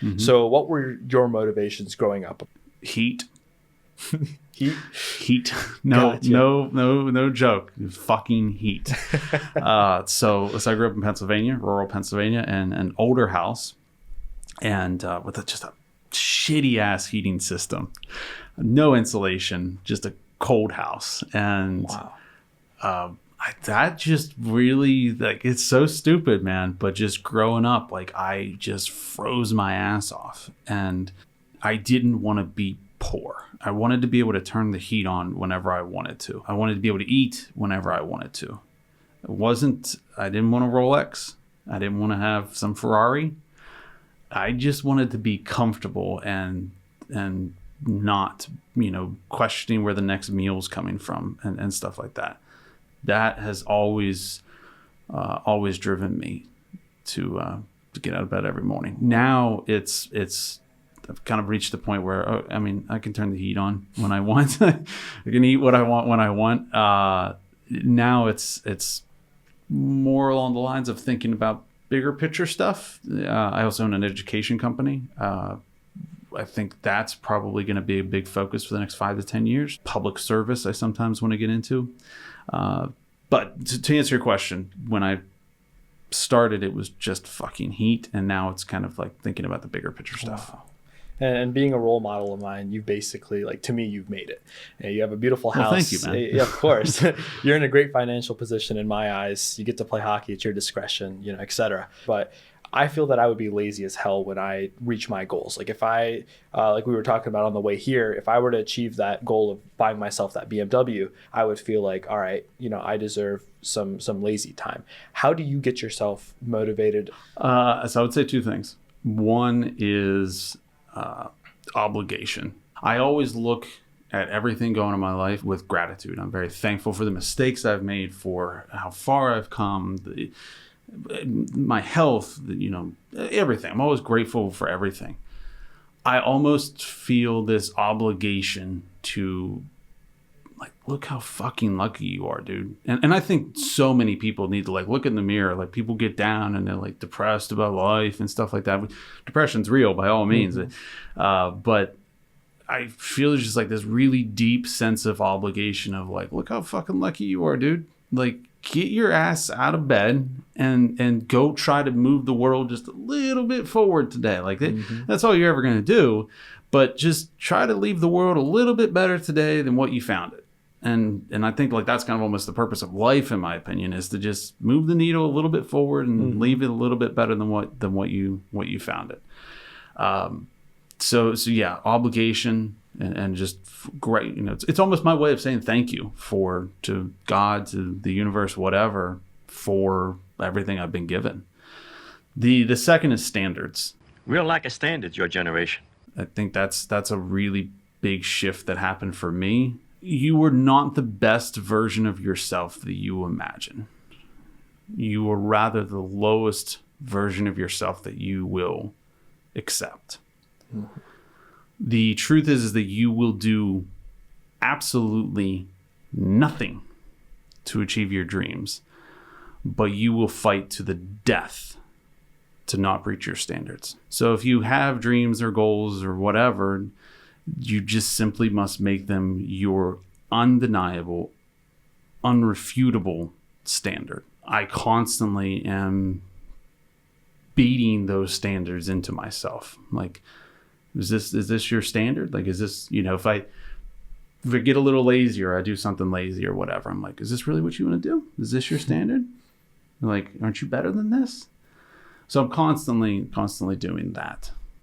Mm-hmm. So what were your motivations growing up? Heat. Heat. No, Gotcha. no joke. Fucking heat. So I grew up in Pennsylvania, rural Pennsylvania, and an older house, and with just a shitty ass heating system, no insulation, just a cold house, and Wow. that just really, like, it's so stupid, man. But just growing up, like, I just froze my ass off, and I didn't want to be poor. I wanted to be able to turn the heat on whenever I wanted to. I wanted to be able to eat whenever I wanted to. I didn't want a Rolex. I didn't want to have some Ferrari. I just wanted to be comfortable and not, questioning where the next meal's coming from and stuff like that. That has always driven me to get out of bed every morning. Now I've kind of reached the point where, I can turn the heat on when I want. I can eat what I want when I want. Now it's more along the lines of thinking about bigger picture stuff. I also own an education company. I think that's probably going to be a big focus for the next 5 to 10 years. Public service, I sometimes want to get into. But to answer your question, when I started, it was just fucking heat. And now it's kind of like thinking about the bigger picture stuff. Wow. And being a role model of mine, you basically, like, to me, you've made it. You have a beautiful house. Well, thank you, man. Yeah, of course. You're in a great financial position in my eyes. You get to play hockey at your discretion, et cetera. But I feel that I would be lazy as hell when I reach my goals. Like, if I, like we were talking about on the way here, if I were to achieve that goal of buying myself that BMW, I would feel like, all right, I deserve some lazy time. How do you get yourself motivated? So I would say 2 things. One is obligation. I always look at everything going in my life with gratitude. I'm very thankful for the mistakes I've made, for how far I've come, my health, everything. I'm always grateful for everything. I almost feel this obligation to, like, look how fucking lucky you are, dude. And I think so many people need to, like, look in the mirror. Like, people get down and they're, like, depressed about life and stuff like that. Depression's real by all means. Mm-hmm. But I feel just like this really deep sense of obligation of, like, look how fucking lucky you are, dude. Like, get your ass out of bed and go try to move the world just a little bit forward today. Like, that's all you're ever going to do. But just try to leave the world a little bit better today than what you found it. And I think, like, that's kind of almost the purpose of life, in my opinion, is to just move the needle a little bit forward and leave it a little bit better than what you found it. So yeah, obligation and just great. It's almost my way of saying thank you to God, to the universe, whatever, for everything I've been given. The second is standards. Real lack of standards, your generation. I think that's a really big shift that happened for me. You were not the best version of yourself that you imagine. You were rather the lowest version of yourself that you will accept. Mm-hmm. The truth is that you will do absolutely nothing to achieve your dreams, but you will fight to the death to not breach your standards. So if you have dreams or goals or whatever, you just simply must make them your undeniable, unrefutable standard. I constantly am beating those standards into myself. Like, is this your standard? Like, is this, if I get a little lazy or I do something lazy or whatever, I'm like, is this really what you want to do? Is this your standard? Like, aren't you better than this? So I'm constantly doing that.